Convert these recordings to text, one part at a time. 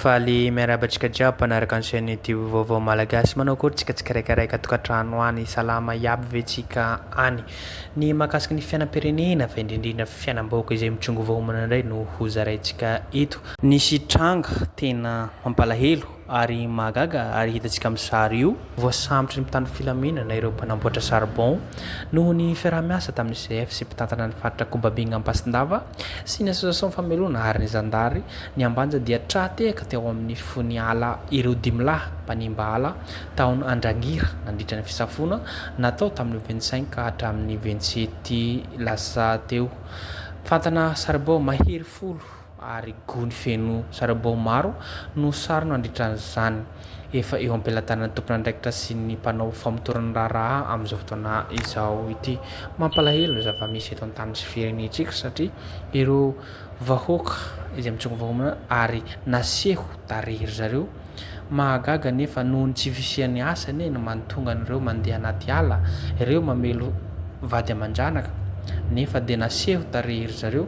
Faly miarabatsika jiaby mpanaraka ny chaîne YouTube vaovao malagasy manao akory tsika tsikaraikaraika tokantrano any salama iaby ve tsika any ny mahakasiky ny fiainam-pirenena fa indrindrindra fiainam-bahoaka izay mitrongo vahoamana indray no hozaraintsika eto. Nisy tranga tena mampalahelo ary mahagaga ary hitantsika amin'ny sary io voasambotra ny mpitandro filaminana ireo mpanamboatra charbon noho ny fiaraha-miasa tamin'ny CF sy mpitantana ny faritra Kombabinga Ampasindava sy ny association famelona ary ny zandary ny ambanja dia trahateka teo amin'ny fony ala ireo dimlahy mpanimba ala taony Andrangira nandritra ny fisafona natao tamin'ny 25 ka hatramin'ny 27 lasa teo. Fantana charbon mahery folo ary gony feno charbon maro no sary nandritran'izany efa eo am-pelatanana tompona andraikitra sy ny mpanao famotorana raharaha amin'izao fotoana izao ity. Mampalahelo zava-misy eto an-tany sy firenentsika satria ireo vahoaka izay mitrongo vahoamana ary naseho tarery zareo mahagaga nefa noho ny tsy fisian'ny asany no mantonga an'ireo mandeha anaty ala ireo mamelo vady aman-janaka nefa dia naseho tarery zareo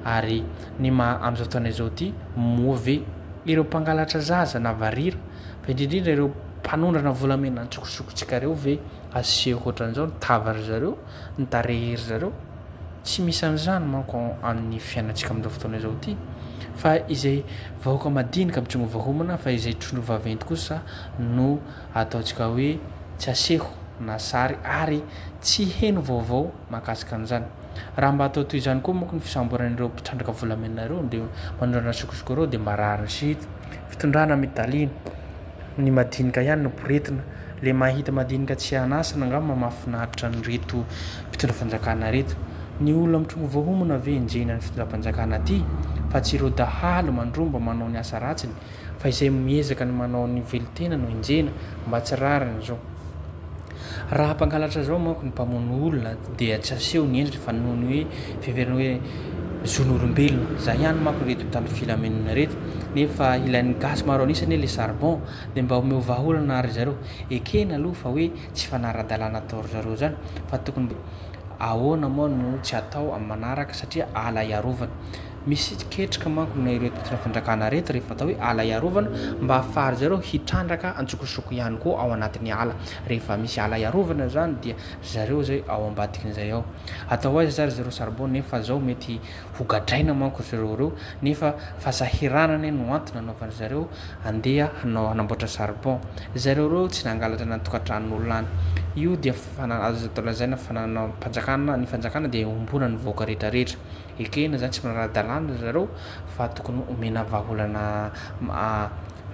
ary ny amin'izao fotoana izao ity move ireo mpangalatra zaza na varira fa indrindrindra ireo mpanondrana volamena antsokosokontsika ireo ve aseho ohatran'izao nitavary zareo nitarery zareo tsy misy an'izany manko amin'ny fiainantsika amin'izao fotoana izao ity fa izay vahoaka madinika mitrongo vahoamana fa izay trondro vaventy kosa no ataontsika hoe tsy aseho na sary ary tsy heno vaovao mahakasika an'izany. Raha mba atao toy izany koa manko ny fisamboran'ireo mpitrandraka volamena ireo dia manondrana sokosoko ireo dia marary sy fitondrana medalina ny madinika ihany no boretina le mahita madinika tsy anasana angamba mahafinaritra ny reto mpitondra fanjakana reto. Ny olona mitrongo vahoamana ve enjena ny fitondram-panjakana aty fa tsy ireo dahalo mandromba manao ny asa ratsiny fa izay miezaka ny manao ny velotena no enjena mba tsy rariny izao. Raha mpangalatra zao manko ny mpamono olona dia tsy aseho ny endriny fa noho ny hoe fiheverana hoe zon'olombelona zay ihany manko reto mpitandro filaminana reto nefa ilain'ny gasy maro anisany le charbon dia mba omeo vahaolana ary zareo ekena aloha fa hoe tsy fanara-dalàna atao zareo zany fa tokony ahoana moa no tsy atao amin'ny manaraka satria ala iarovana. Misy ketrika manko na ireo mpitondra fanjakana reto rehefa atao hoe ala iarovana mba ahafahary zareo hitrandraka antsokosoko ihany koa ao anatin'ny ala. Rehefa misy ala iarovana zany dia zareo zay ao ambadikin'izay ao atao aiza zary zareo charbon nefa zao mety hogadraina manko zareo reo nefa fahasahiranany no antony anaovany zareo andeha hanamboatra charbon. Zareo reo tsy nangalatra natokantranon'olona any. Io dia azo atao lazaina fanana mpanjakana ny fanjakana dia ombona ny vahoaka rehetrarehetra ekena zany tsy manara-dalàna zareo fa tokony omena vahaolana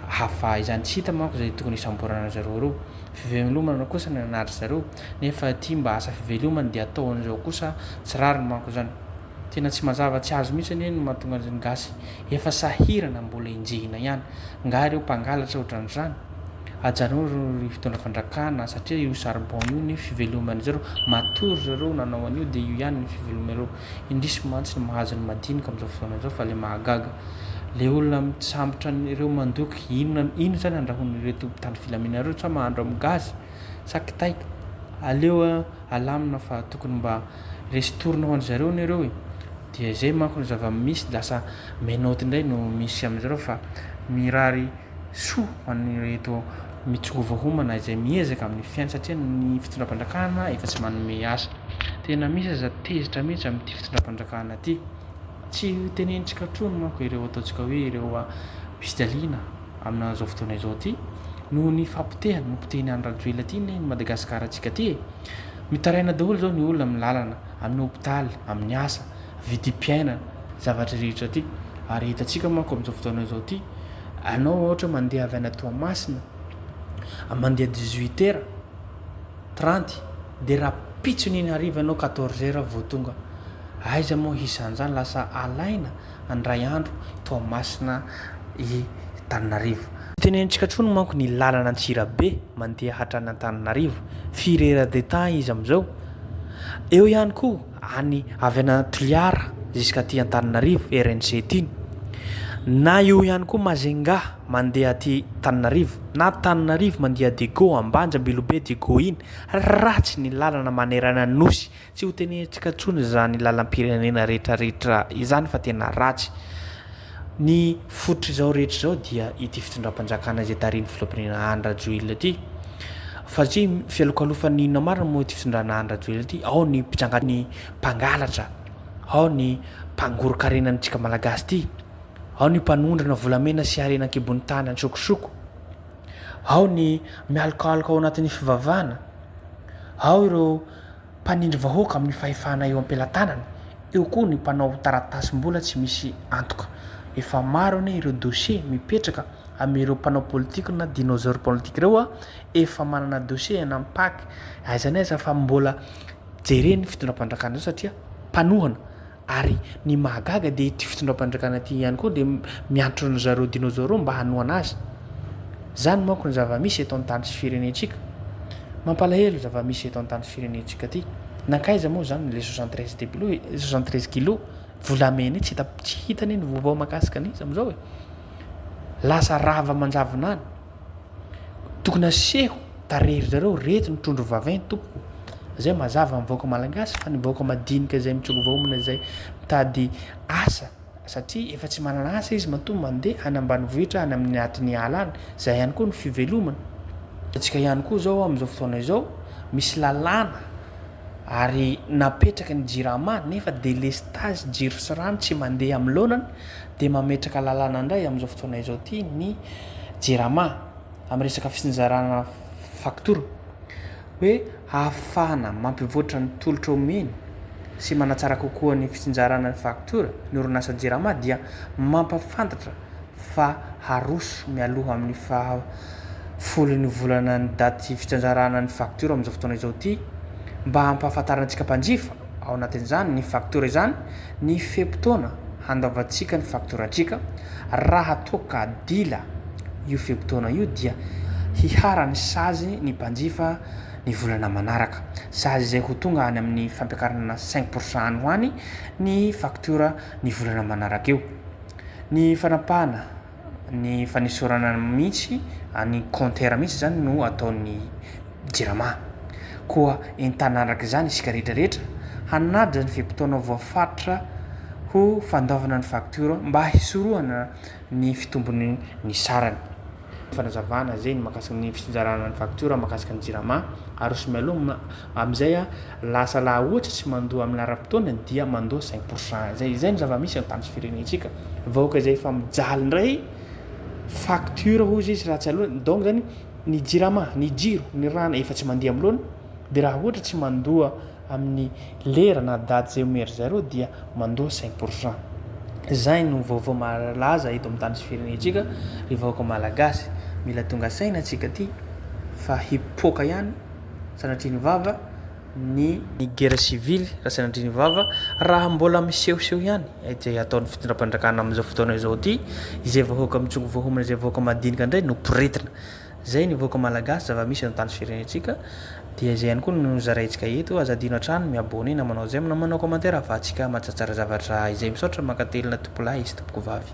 hafa izany tsy hita manko zay tokony isamborana zareo reo. Fivelomana kosa ny anary zareo nefa ty mba asa fivelomana dia ataon'izao kosa tsy rariny manko zany tena tsy mazava tsy azo mihitsy ny mahatonga ny gasy efa sahirana mbola enjehina ihany nga ireo mpangalatra ohatran'izany ajanao ry fitondra fandrakana satria io charbon io ny fivelomana zareo matory zareo nanao an'io dia io ihany ny fivelomanareo indrisy mantsy ny mahazo ny madinika amin'izao fotoana izao fa le mahagaga le olona misambotra ireo mandoky ino zany andrahony reto mpitandro filaminana ireo sa mahandro amin'ny gazy sakitaika aleo alamina fa tokony mba restorina ho an'zareo ny ireo dia zay manko ny zava-misy lasa menoty indray no misy amin'izareo fa mirary soa an'reto mitrongo vahoamana izay miezaka amin'ny fiaina satria ny fitondram-pandrakana efa tsy manome asa. Tena misy aza tezitra mihitsy amin'ity fitondram-pandrakana ity tsy tenenitsika trony manko ireo ataontsika hoe ireo pisdaliana amin'izao fotoana izao ity noho ny fampitehany mampitehany any rajoela aty ny Madagasikara antsika aty mitaraina daholo zao ny olona amin'ny lalana amin'ny hopitaly amin'ny asa vidim-piainana zavatra rehetra aty ary hitantsika manko amin'izao fotoana izao ity anao ohatra mandeha avy ana Toamasina mandeha 18h30 dia raha pitsony iny hariva anao 14h vao tonga aiza moa hisan'izany lasa alaina andray andro Toamasina Tananarivo. Tenenitsika trony manko ny lalana Antsirabe mandeha hatrany Antananarivo firera de temps izy amin'izao eo ihany koa any avy ana Toliara jusqu'à Antananarivo RNC ty na io ihany koa Mazenga mandeha aty Tananarivo na Tananarivo mandeha Dego Ambanja Belobe Dego iny ratsy ny lalana manerana Nosy tsy ho tenentsika tsony zany lalam-pirenena rehetrarehetra izany fa tena ratsy Ny fototra zao rehetra zao dia ity fitondram-panjakana zay tariny filompirena Andrajoelina ty. Satria fialokalofan'ny inona marina moa ity fitondrana Andrajoelina ty, ao ny mpitsangan'ny mpangalatra, ao ny mpangorokarenantsika malagasy ty, ao ny mpanondrana volamena sy harenan-kibon'ny tany antsokosoko, ao ny mialokaloka ao anatin'ny fivavahana, ao ireo mpanindry vahoaka amin'ny fahefana eo am-pelantanany, eo koa ny mpanao taratasy-mbola tsy misy antoka. Efa maro ane ireo dossier mipetraka amin'ireo mpanao politika na dinosaure politika ireo efa manana dossier anampaky aiza n'aiza fa mbola jereny fitondram-pandrakana zao satria mpanohana, ary ny mahagaga dia ity fitondram-pandrakana ity ihany koa dia miantro ny zareo dinosaure mba hanohana azy. Zany manko ny zava-misy eto an-tany sy firenentsika. Mampalahelo zava-misy eto an-tany sy firenentsika ty. Nankaiza moa zany le 73 kilo volamena tsy hitany ny vaovao makasika an'izy am'izao e. Lasa rava manjavona any. Tokony aseho tarery zareo reto ny trondro vavainy tompoko. Zay mazava amin'ny vahoaka malagasy fa ny vahoaka madinika zay mitsogo vahoamana zay mitady asa satria efa tsy manana asa izy matoa mandeha any ambanivohitra any amin'ny atin'ny ala any. Zay ihany koa ny fivelomana. Atsika ihany koa zao amin'izao fotoana izao misy lalàna ary napetraka ny jirama nefa délestage jiro sy rano tsy mandeha amin'ny laonany dia mametraka lalàna indray amin'izao fotoana izao ty ny jirama amin'ny resaka fisinjarana faktora hoe ahafahana mampivoatra ny tolotra omeny sy manatsara kokoa ny fisinjarana ny faktora ny orinasa jirama dia mampafantatra fa haroso mialoha amin'ny folon'ny volana ny daty fisinjarana ny faktora amin'izao fotoana izao ty mba hampahafantarantsika mpanjifa ao anatin'izany ny faktora izany ny fempotoana handavantsika ny faktorantsika raha toka dila io fempotoana io dia hiharany sazy ny mpanjifa ny volana manaraka sazy zay ho tonga any amin'ny fampiakarana 5% ho any ny faktora ny volana manaraka eo. Ny fanapahana ny fanesorana mihitsy ny compteur mihitsy zany no ataon'ny jirama koa entanaraka izany isika rehetrarehetra hanadra ny fempotoana voafaritra ho fandaovana ny faktora mba hisorohana ny fitombony ny sarany. Fanazavana zay ny makasika ny fisinjarana ny faktora makasika ny jirama aroso mialomana amin'izay lasa laha ohatra tsy mandoa amin'ny ara-potoana dia mandoa 5% zay ny zava-misy an-tany sy firenentsika. Vahoaka izay efa mijaly indray faktura hozy izy raha tsy alohany donc zany ny jirama ny jiro ny rano efa tsy mandeha amin'ny laona dia raha ohatra tsy mandoa amin'ny lera na daty zay omery zareo dia mandoa 5%. Zay no vaovao malaza eto amin'ny tany sy firenentsika ry vahoaka malagasy. Mila tonga saina atsika ty fa hipoaka ihany sanatria ny vava ny guerre civile raha sanatria ny vava raha mbola misehoseho ihany izay ataon'ny fitondram-pandrakana amin'izao fotoana izao ty izay vahoaka mitsogo vahoamana izay vahoaka madinika indray no piretina. Zay ny vahoaka malagasy zava-misy amin'ny tany sy firenentsika dia zay ihany koa no zaraintsika eto azadino hatrany miabone na manao zay na manao commentaire ahafahantsika matsatsara zavatra izay misaotra mankatelina tompolahy izy tompoko vavy.